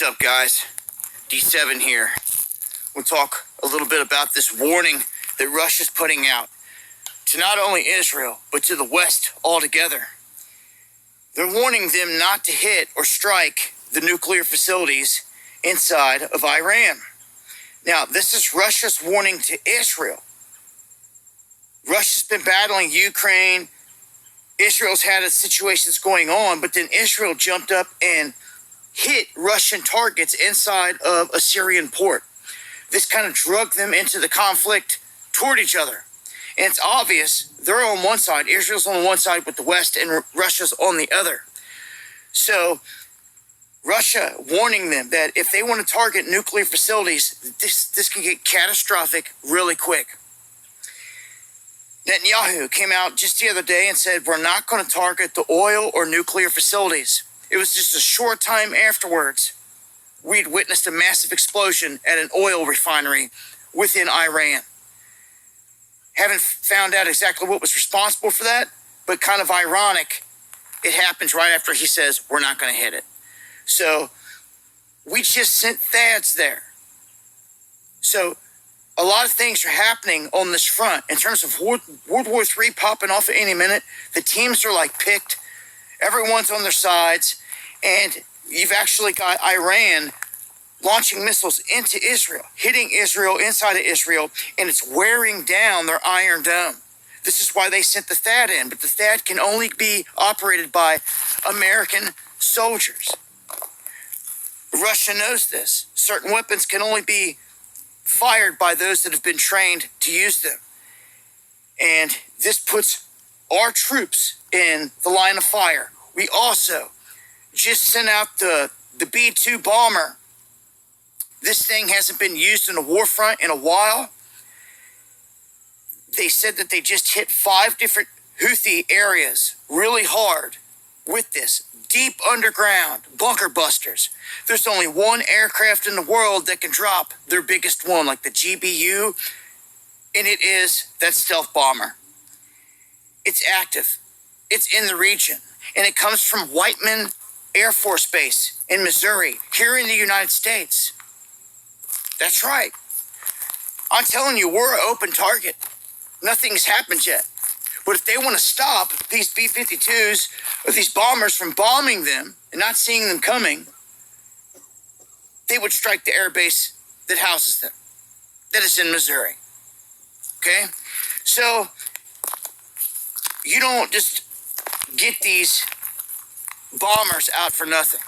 What's up, guys? D7 here. We'll talk a little bit about this warning that Russia's putting out to not only Israel, but to the West altogether. They're warning them not to hit or strike the nuclear facilities inside of Iran. Now, this is Russia's warning to Israel. Russia's been battling Ukraine. Israel's had a situation that's going on, but then Israel jumped up and hit Russian targets inside of a Syrian port. This kind of drug them into the conflict toward each other. And it's obvious they're on one side, Israel's on one side with the West, and Russia's on the other. So Russia warning them that if they want to target nuclear facilities, this can get catastrophic really quick. Netanyahu came out just the other day and said, we're not going to target the oil or nuclear facilities. It was just a short time afterwards, we'd witnessed a massive explosion at an oil refinery within Iran. Haven't found out exactly what was responsible for that, but kind of ironic, it happens right after he says, we're not going to hit it. So we just sent THAADs there. So a lot of things are happening on this front in terms of World War III popping off at any minute. The teams are like picked. Everyone's on their sides. And you've actually got Iran launching missiles into Israel, hitting Israel inside of Israel, and it's wearing down their Iron Dome. This is why they sent the THAAD in, but the THAAD can only be operated by American soldiers. Russia knows this. Certain weapons can only be fired by those that have been trained to use them. And this puts our troops in the line of fire. We also just sent out the B-2 bomber. This thing hasn't been used in a war front in a while. They said that they just hit 5 different Houthi areas really hard with this. Deep underground bunker busters. There's only one aircraft in the world that can drop their biggest one, like the GBU, and it is that stealth bomber. It's active. It's in the region, and it comes from Whiteman Air Force Base in Missouri, here in the United States. That's right. I'm telling you, we're an open target. Nothing's happened yet. But if they want to stop these B-52s or these bombers from bombing them and not seeing them coming, they would strike the air base that houses them, that is in Missouri. Okay? So you don't just get these bombers out for nothing.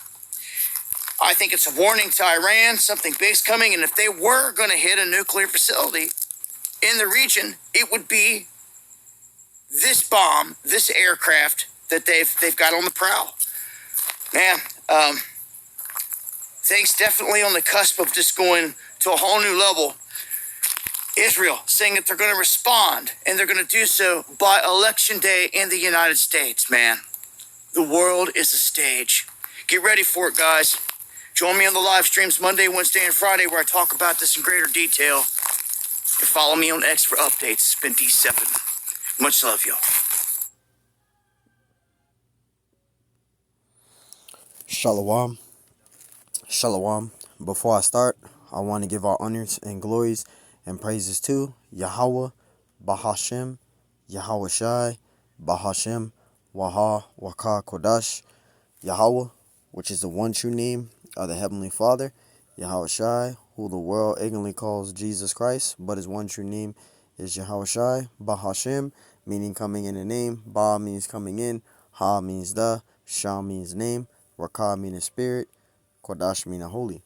I think it's a warning to Iran, something big's coming, and if they were going to hit a nuclear facility in the region, it would be this bomb, this aircraft that they've got on the prowl. Man, things definitely on the cusp of just going to a whole new level. Israel saying that they're going to respond, and they're going to do so by Election Day in the United States, man. The world is a stage. Get ready for it, guys. Join me on the live streams Monday, Wednesday, and Friday where I talk about this in greater detail. And follow me on X for updates. It's been D7. Much love, y'all. Shalom. Shalom. Before I start, I want to give our honors and glories and praises to Yahweh, Bahashem, Yahweh Shai, Bahashem, Waha, Waka, Kodash, Yahweh, which is the one true name of the Heavenly Father, Yahweh Shai, who the world ignorantly calls Jesus Christ, but his one true name is Yahweh Shai, Bahashem, meaning coming in the name. Ba means coming in, Ha means the, Shah means name, Waka means spirit, Kodash means holy.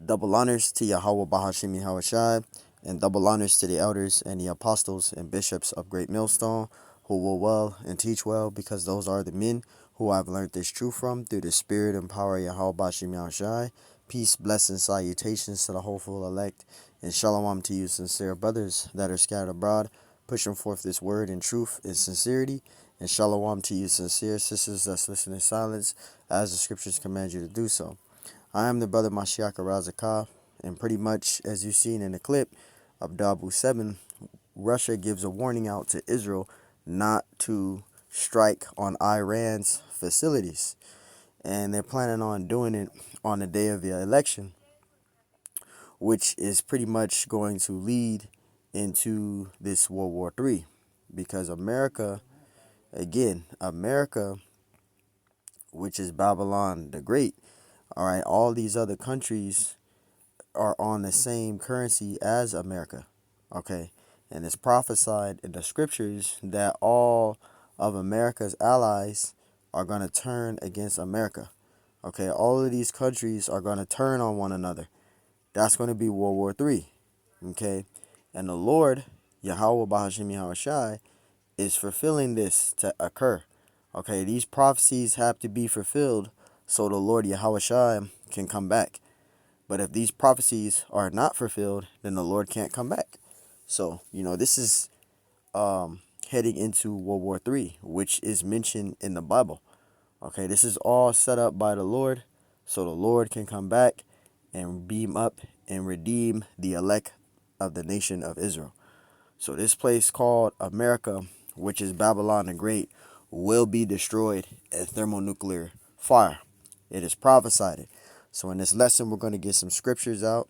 Double honors to Yahweh Bahashem Yahweh Shai, and double honors to the elders and the apostles and bishops of Great Millstone, who will well and teach well, because those are the men who I've learned this truth from through the spirit and power of Yahweh Bahashem Yahweh Shai. Peace, blessings, salutations to the hopeful elect, and shalom to you sincere brothers that are scattered abroad, pushing forth this word in truth and sincerity, and shalom to you sincere sisters that's listening in silence, as the scriptures command you to do so. I am the brother Mashiach Razakah, and pretty much as you've seen in the clip of Dabu 7, Russia gives a warning out to Israel not to strike on Iran's facilities. And they're planning on doing it on the day of the election, which is pretty much going to lead into this World War III. Because America, again, America, which is Babylon the Great, all right, all these other countries are on the same currency as America, okay? And it's prophesied in the scriptures that all of America's allies are going to turn against America, okay? All of these countries are going to turn on one another. That's going to be World War III, okay? And the Lord, Yahweh Bahashim Yahushai, is fulfilling this to occur, okay? These prophecies have to be fulfilled so the Lord Yahushai can come back. But if these prophecies are not fulfilled, then the Lord can't come back. So, this is heading into World War III, which is mentioned in the Bible. Okay, this is all set up by the Lord so the Lord can come back and beam up and redeem the elect of the nation of Israel. So this place called America, which is Babylon the Great, will be destroyed in thermonuclear fire. It is prophesied. So in this lesson, we're going to get some scriptures out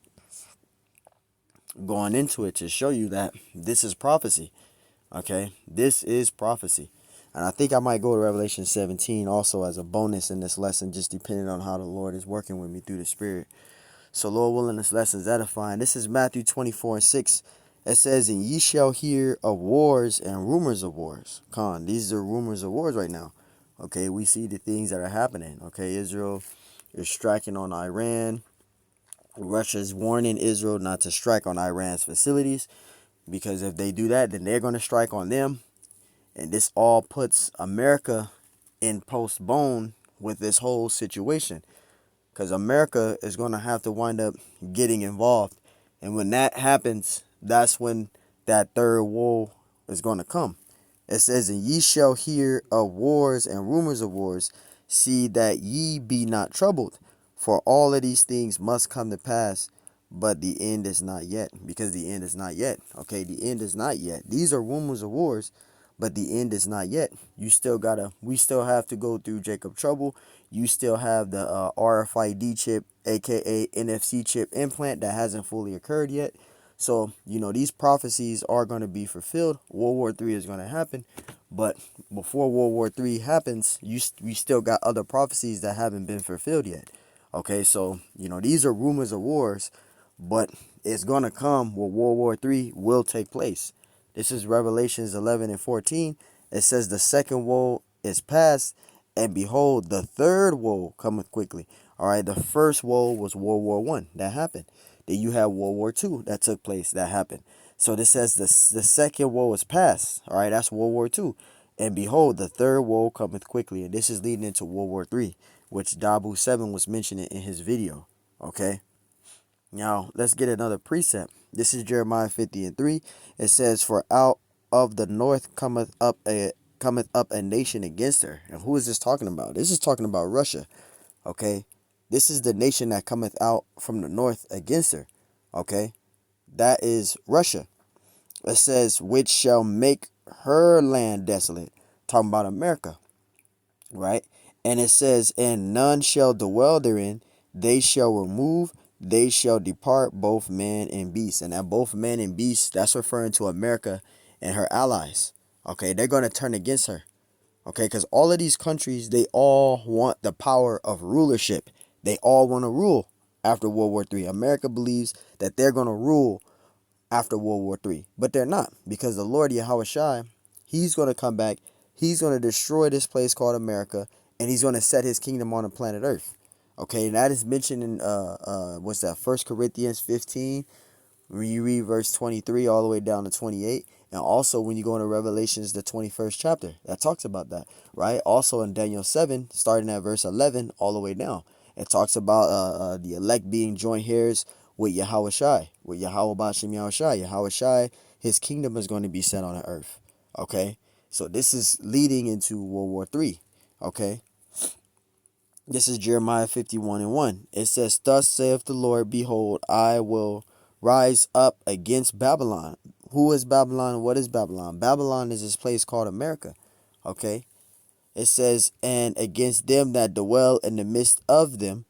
going into it to show you that this is prophecy. Okay, this is prophecy. And I think I might go to Revelation 17 also as a bonus in this lesson, just depending on how the Lord is working with me through the Spirit. So Lord willing, this lesson is edifying. This is Matthew 24:6. It says, and ye shall hear of wars and rumors of wars. These are rumors of wars right now. Okay, we see the things that are happening. Okay, Israel is striking on Iran. Russia is warning Israel not to strike on Iran's facilities, because if they do that, then they're going to strike on them. And this all puts America in postpone with this whole situation, because America is going to have to wind up getting involved. And when that happens, that's when that third war is going to come. It says, and ye shall hear of wars and rumors of wars. See that ye be not troubled, for all of these things must come to pass, but the end is not yet. Because the end is not yet. Okay, the end is not yet. These are rumors of wars, but the end is not yet. We still have to go through Jacob trouble. You still have the RFID chip, aka NFC chip implant that hasn't fully occurred yet. So, these prophecies are going to be fulfilled. World War III is going to happen. But before World War III happens, we still got other prophecies that haven't been fulfilled yet. Okay, so, these are rumors of wars, but it's going to come where World War III will take place. This is Revelations 11:14. It says, the second woe is past, and behold, the third woe cometh quickly. All right, the first woe was World War I. That happened. Then you have World War II that took place. That happened. So this says the second woe is past. All right, that's World War II. And behold, the third woe cometh quickly. And this is leading into World War III, which Dabu 7 was mentioning in his video. Okay. Now, let's get another precept. This is Jeremiah 50:3. It says, for out of the north cometh up a nation against her. And who is this talking about? This is talking about Russia. Okay. This is the nation that cometh out from the north against her. Okay. That is Russia. It says, which shall make her land desolate. Talking about America. Right. And it says, and none shall dwell therein. They shall remove. They shall depart, both man and beast. And that both man and beast, that's referring to America and her allies. Okay, they're going to turn against her. Okay, because all of these countries, they all want the power of rulership. They all want to rule after World War III. America believes that they're going to rule after World War III. But they're not, because the Lord Yahushai, he's going to come back. He's going to destroy this place called America, and he's going to set his kingdom on the planet Earth. Okay, and that is mentioned in what's that? 1 Corinthians 15. When you read verse 23 all the way down to 28, and also when you go into Revelations, the 21st chapter, that talks about that, right? Also in Daniel 7, starting at verse 11 all the way down, it talks about the elect being joint heirs with Yahushai, with Yahweh Bashim Yahushai. Yahushai, his kingdom is going to be set on the earth. Okay, so this is leading into World War III. Okay. This is Jeremiah 51:1. It says, thus saith the Lord, behold, I will rise up against Babylon. Who is Babylon? What is Babylon? Babylon is this place called America. Okay. It says, and against them that dwell in the midst of them,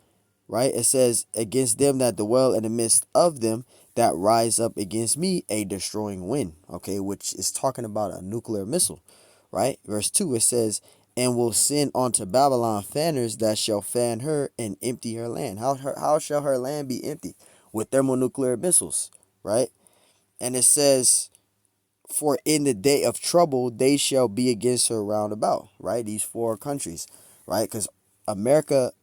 right? It says, against them that dwell in the midst of them that rise up against me, a destroying wind, okay, which is talking about a nuclear missile, right? Verse 2, it says, and will send unto Babylon fanners that shall fan her and empty her land. How shall her land be empty? With thermonuclear missiles, right? And it says, for in the day of trouble they shall be against her round about, right? These four countries, right? Because America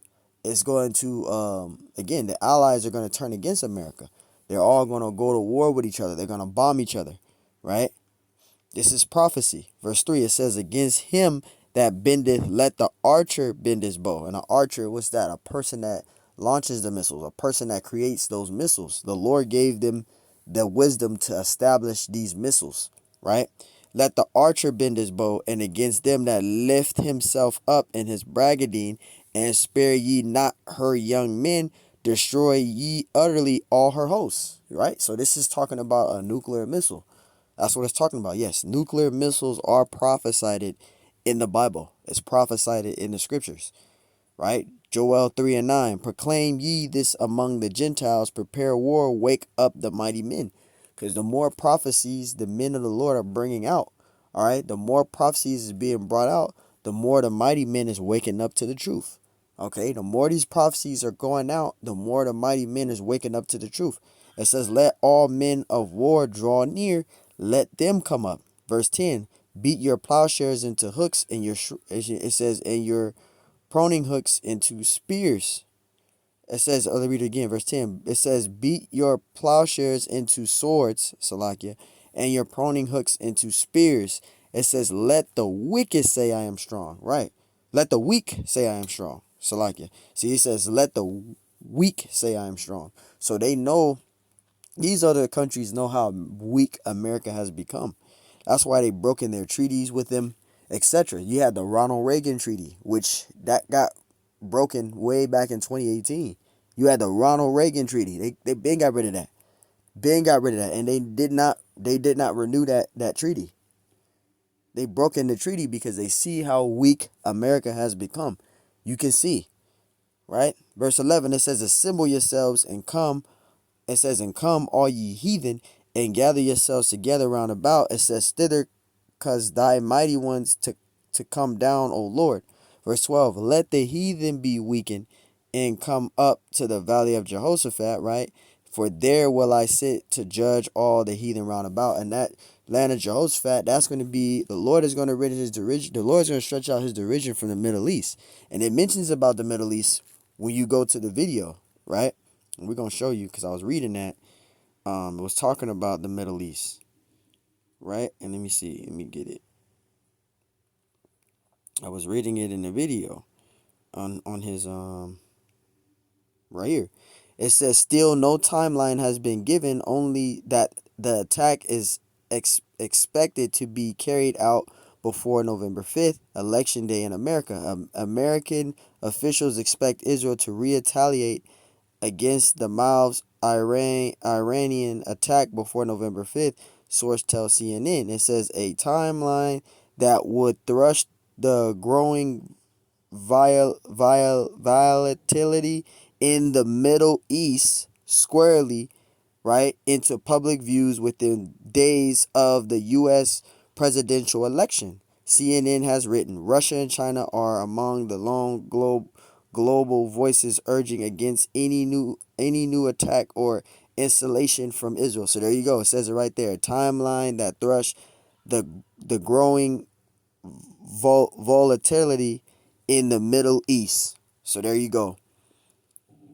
is going to, again, the allies are going to turn against America. They're all going to go to war with each other. They're going to bomb each other, right? This is prophecy. Verse 3, it says, against him that bendeth, let the archer bend his bow. And an archer, what's that? A person that launches the missiles, a person that creates those missiles. The Lord gave them the wisdom to establish these missiles, right? Let the archer bend his bow, and against them that lift himself up in his braggadine, and spare ye not her young men, destroy ye utterly all her hosts, right? So this is talking about a nuclear missile. That's what it's talking about. Yes, nuclear missiles are prophesied in the Bible. It's prophesied in the scriptures, right? Joel 3:9. Proclaim ye this among the Gentiles. Prepare war. Wake up the mighty men. Because the more prophecies the men of the Lord are bringing out, all right, the more prophecies is being brought out, the more the mighty men is waking up to the truth. Okay, the more these prophecies are going out, the more the mighty men is waking up to the truth. It says, let all men of war draw near, let them come up. Verse 10, beat your plowshares into hooks, and it says, and your pruning hooks into spears. It says, let me read it again, verse 10. It says, beat your plowshares into swords, Salakia, and your pruning hooks into spears. It says, let the wicked say I am strong. Right. Let the weak say I am strong. Salakia. See, it says, let the weak say I am strong. So they know, these other countries know how weak America has become. That's why they broke in their treaties with them, etc. You had the Ronald Reagan Treaty, which that got broken way back in 2018. You had the Ronald Reagan Treaty. They been got rid of that. Been got rid of that. And they did not renew that treaty. They broke in the treaty because they see how weak America has become. You can see, right? Verse 11, it says, assemble yourselves and come. It says, and come all ye heathen, and gather yourselves together round about. It says, thither, cause thy mighty ones to come down, O Lord. Verse 12, let the heathen be weakened, and come up to the valley of Jehoshaphat, right? For there will I sit to judge all the heathen round about. And that land of Jehoshaphat, that's going to be, the Lord is going to rid his derision. The Lord is going to stretch out his derision from the Middle East. And it mentions about the Middle East when you go to the video, right? And we're going to show you, because I was reading that. It was talking about the Middle East, right? And let me see. Let me get it. I was reading it in the video on his right here. It says, still no timeline has been given, only that the attack is expected to be carried out before November 5th, election day in America. American officials expect Israel to retaliate against the mouths Iranian attack before November 5th, source tells CNN. It says a timeline that would thrust the growing volatility in the Middle East squarely, right, into public views within days of the U.S. presidential election. CNN has written, Russia and China are among the long global voices urging against any new attack or installation from Israel. So there you go. It says it right there. A timeline that thrush the growing volatility in the Middle East. So there you go.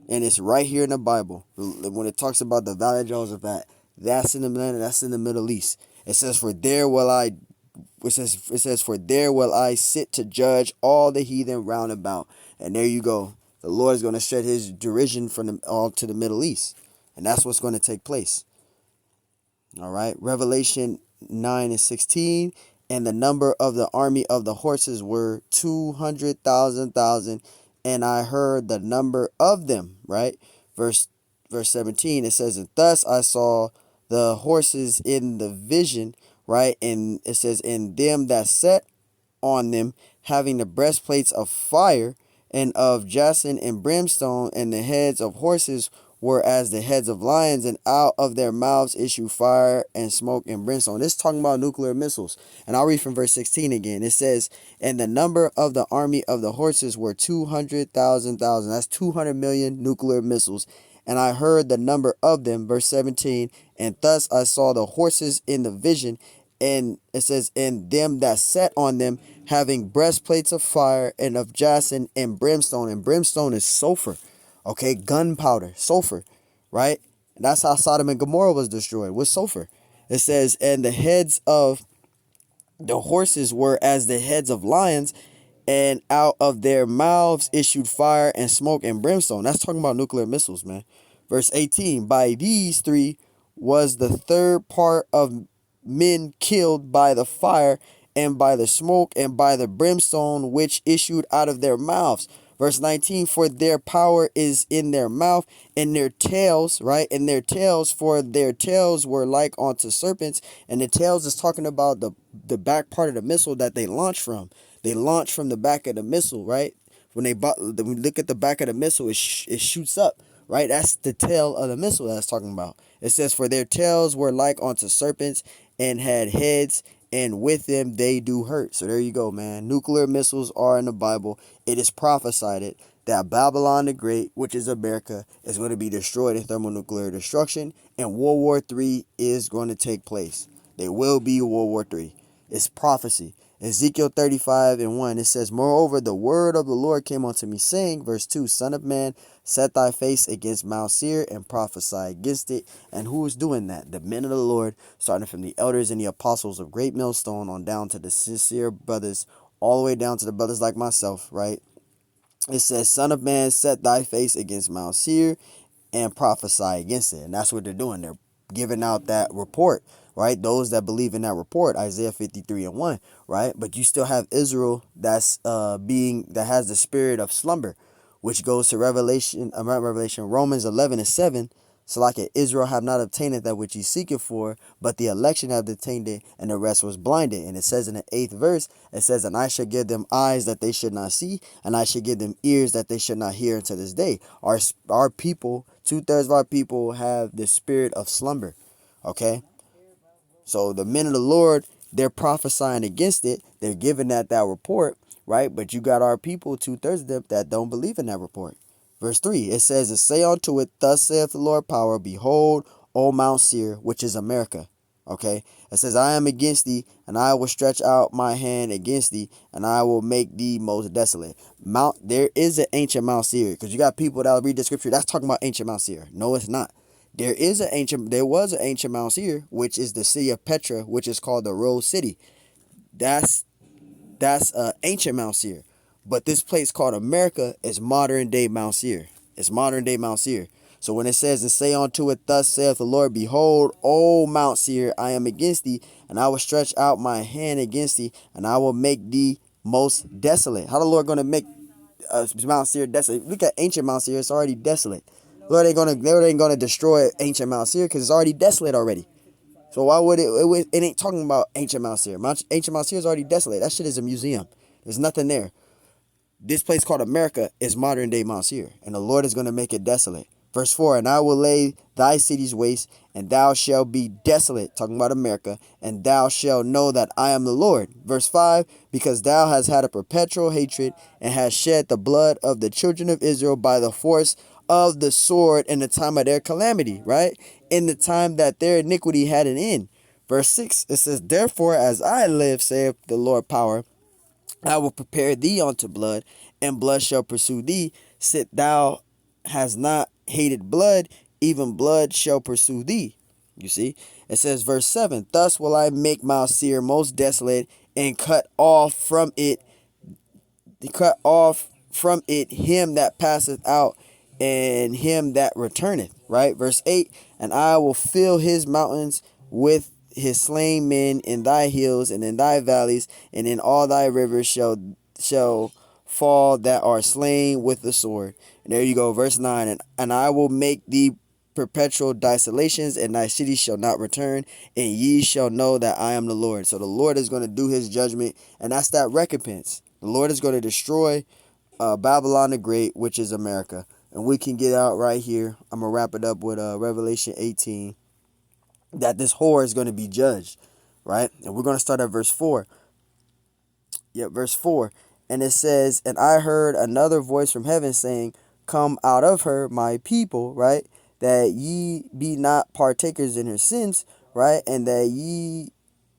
And it's right here in the Bible. When it talks about the Valley of Jehoshaphat, that's in the land, that's in the Middle East. It says, for there will I for there will I sit to judge all the heathen round about. And there you go. The Lord is going to shed his derision from all to the Middle East. And that's what's going to take place. All right. Revelation 9:16. And the number of the army of the horses were 200,000. And I heard the number of them. Right. Verse 17. It says, and thus I saw the horses in the vision. Right. And it says, in them that sat on them, having the breastplates of fire, and of jacinth and brimstone, and the heads of horses were as the heads of lions, and out of their mouths issue fire and smoke and brimstone. This is talking about nuclear missiles. And I'll read from verse 16 again. It says, and the number of the army of the horses were 200,000. That's 200 million nuclear missiles. And I heard the number of them, verse 17, and thus I saw the horses in the vision, and it says, and them that sat on them, having breastplates of fire and of jacinth and brimstone is sulfur, okay, gunpowder, sulfur, right? And that's how Sodom and Gomorrah was destroyed, with sulfur. It says, and the heads of the horses were as the heads of lions, and out of their mouths issued fire and smoke and brimstone. That's talking about nuclear missiles, man. Verse 18, by these three was the third part of men killed by the fire and by the smoke and by the brimstone which issued out of their mouths. Verse 19, for their power is in their mouth and their tails, right? And their tails, for their tails were like unto serpents. And the tails is talking about the back part of the missile that they launch from. They launch from the back of the missile, right? When we look at the back of the missile, it shoots up, right? That's the tail of the missile that's talking about. It says, for their tails were like unto serpents and had heads, and with them they do hurt. So there you go, man. Nuclear missiles are in the Bible. It is prophesied it that Babylon the Great, which is America, is going to be destroyed in thermonuclear destruction, and World War III is going to take place. There will be World War III. It's prophecy. Ezekiel 35:1, it says, moreover, the word of the Lord came unto me, saying, verse 2, Son of man, set thy face against Mount Seir and prophesy against it. And who is doing that? The men of the Lord, starting from the elders and the apostles of Great Millstone on down to the sincere brothers, all the way down to the brothers like myself, right? It says, Son of man, set thy face against Mount Seir and prophesy against it. And that's what they're doing. They're giving out that report, right? Those that believe in that report, Isaiah 53:1, right? But you still have Israel that has the spirit of slumber, which goes to Romans 11:7. So like it, Israel have not obtained that which ye seek it for, but the election have obtained it, and the rest was blinded. And it says in the 8th verse, it says, and I shall give them eyes that they should not see, and I shall give them ears that they should not hear unto this day. Our people, 2/3 of our people have the spirit of slumber. Okay? So the men of the Lord, they're prophesying against it. They're giving that report, right? But you got our people, 2/3 of them, that don't believe in that report. Verse 3, it says, and say unto it, thus saith the Lord power, behold, O Mount Seir, which is America. Okay? It says, I am against thee, and I will stretch out my hand against thee, and I will make thee most desolate. There is an ancient Mount Seir, because you got people that read the scripture, that's talking about ancient Mount Seir. No, it's not. There was an ancient Mount Seir, which is the city of Petra, which is called the Rose City. That's ancient Mount Seir. But this place called America is modern day Mount Seir. It's modern day Mount Seir. So when it says, and say unto it, thus saith the Lord, behold, O Mount Seir, I am against thee, and I will stretch out my hand against thee, and I will make thee most desolate. How the Lord going to make Mount Seir desolate? Look at ancient Mount Seir. It's already desolate. Lord ain't gonna destroy ancient Mount Seir because it's already desolate already. So why would it ain't talking about ancient Mount Seir. Ancient Mount Seir is already desolate. That shit is a museum. There's nothing there. This place called America is modern day Mount Seir, and the Lord is going to make it desolate. Verse 4, and I will lay thy cities waste, and thou shalt be desolate, talking about America, and thou shalt know that I am the Lord. Verse 5, because thou hast had a perpetual hatred, and hast shed the blood of the children of Israel by the force of the sword in the time of their calamity, right? In the time that their iniquity had an end. Verse 6, it says, therefore, as I live, saith the Lord power, I will prepare thee unto blood, and blood shall pursue thee. Sit thou hast not hated blood, even blood shall pursue thee. You see, it says, verse 7, thus will I make Mount Seir most desolate, and cut off from it him that passeth out, and him that returneth. Right? Verse 8, and I will fill his mountains with his slain men in thy hills and in thy valleys, and in all thy rivers shall fall that are slain with the sword. And there you go, verse 9, and I will make thee perpetual desolations, and thy cities shall not return, and ye shall know that I am the Lord. So the Lord is going to do his judgment, and that's that recompense. The Lord is going to destroy Babylon the Great, which is America. And we can get out right here. I'm going to wrap it up with Revelation 18, that this whore is going to be judged, right? And we're going to start at verse 4. Yep, verse 4. And it says, and I heard another voice from heaven saying, come out of her, my people, right? That ye be not partakers in her sins, right? And that ye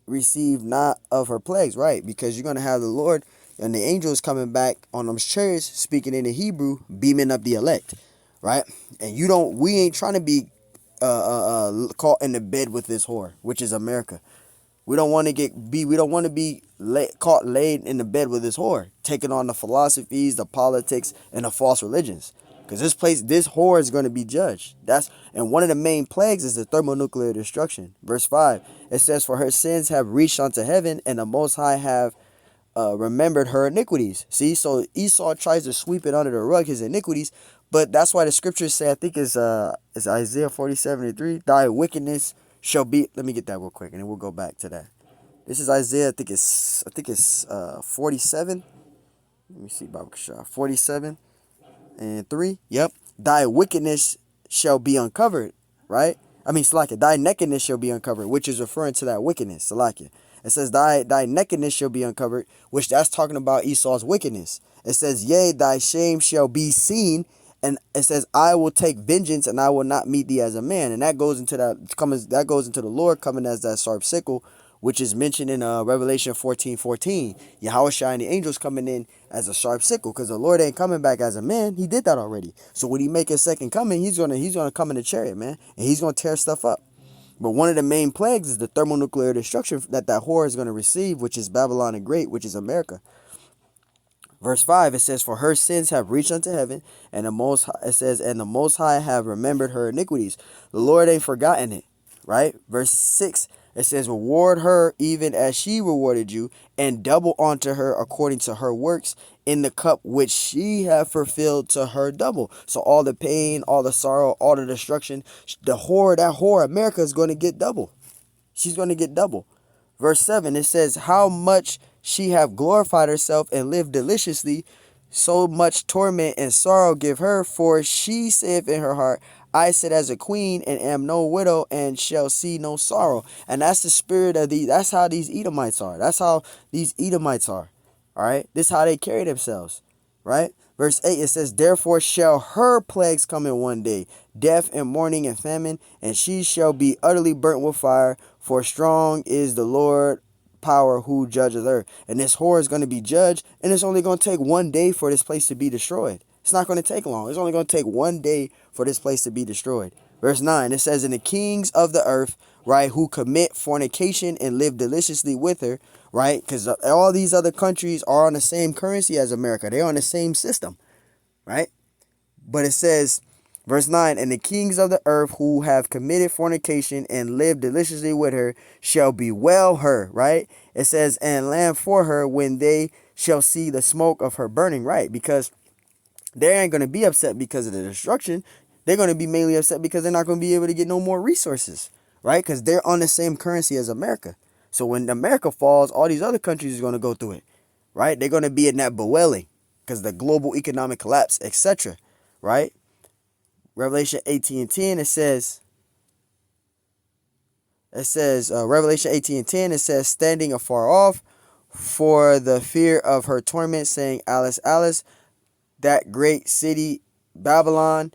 receive not of her plagues, right? Because you're going to have the Lord and the angels coming back on them chariots, speaking in the Hebrew, beaming up the elect, right? And we ain't trying to be caught in the bed with this whore, which is America. We don't want to be caught laid in the bed with this whore, taking on the philosophies, the politics, and the false religions. Because this whore is going to be judged. And one of the main plagues is the thermonuclear destruction. Verse 5, it says, for her sins have reached unto heaven, and the Most High have remembered her iniquities. See, so Esau tries to sweep it under the rug, his iniquities, but that's why the scriptures say, I think it's Isaiah 47:3, thy wickedness shall be. Let me get that real quick, and then we'll go back to that. This is Isaiah, I think it's 47. Let me see, Bible Kashah, 47:3. Yep, thy wickedness shall be uncovered, right? I mean, Salakia, thy nakedness shall be uncovered, which is referring to that wickedness, Salakia. It says, thy nakedness shall be uncovered, which that's talking about Esau's wickedness. It says, yea, thy shame shall be seen, and it says, I will take vengeance, and I will not meet thee as a man. And that goes into the Lord coming as that sharp sickle, which is mentioned in Revelation 14:14. Yahushua and the angels coming in as a sharp sickle, because the Lord ain't coming back as a man. He did that already. So when he make his second coming, he's gonna come in a chariot, man, and he's gonna tear stuff up. But one of the main plagues is the thermonuclear destruction that whore is going to receive, which is Babylon the Great, which is America. Verse 5, it says, for her sins have reached unto heaven, and the Most High have remembered her iniquities. The Lord ain't forgotten it, right? Verse 6, it says, reward her even as she rewarded you, and double unto her according to her works, in the cup which she have fulfilled to her double. So all the pain, all the sorrow, all the destruction, that whore, America is going to get double. She's going to get double. Verse 7, it says, how much she have glorified herself and lived deliciously, so much torment and sorrow give her, for she saith in her heart, I sit as a queen and am no widow and shall see no sorrow. And that's the spirit of that's how these Edomites are. That's how these Edomites are. All right. This is how they carry themselves. Right. Verse 8, it says, therefore shall her plagues come in one day, death and mourning and famine, and she shall be utterly burnt with fire, for strong is the Lord power who judges her. And this whore is going to be judged, and it's only going to take one day for this place to be destroyed. It's not going to take long. It's only going to take one day for this place to be destroyed. Verse 9, it says, and the kings of the earth, right, who commit fornication and live deliciously with her, right, because all these other countries are on the same currency as America. They're on the same system, right? But it says, verse 9, and the kings of the earth who have committed fornication and live deliciously with her shall bewail her, right? It says, and lamp for her when they shall see the smoke of her burning, right? Because they ain't going to be upset because of the destruction. They're going to be mainly upset because they're not going to be able to get no more resources, right? Because they're on the same currency as America. So when America falls, all these other countries are going to go through it, right? They're going to be in that bewailing because the global economic collapse, etc., right? Revelation 18:10, it says, Revelation 18:10, it says, standing afar off for the fear of her torment, saying, Alice, Alice, that great city Babylon,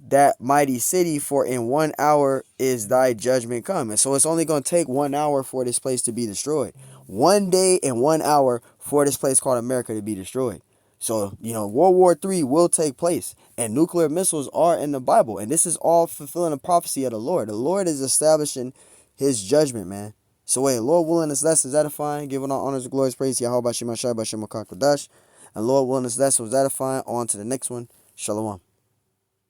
that mighty city, for in 1 hour is thy judgment come. And so it's only going to take 1 hour for this place to be destroyed. 1 day and 1 hour for this place called America to be destroyed. So, World War III will take place, and nuclear missiles are in the Bible. And this is all fulfilling the prophecy of the Lord. The Lord is establishing his judgment, man. So, Lord willing, this lesson is edifying, giving all honors and glories, praise to Yahweh Bashim Hashai Bashim Makar Kodash. And Lord willing, this lesson was edifying. On to the next one. Shalom.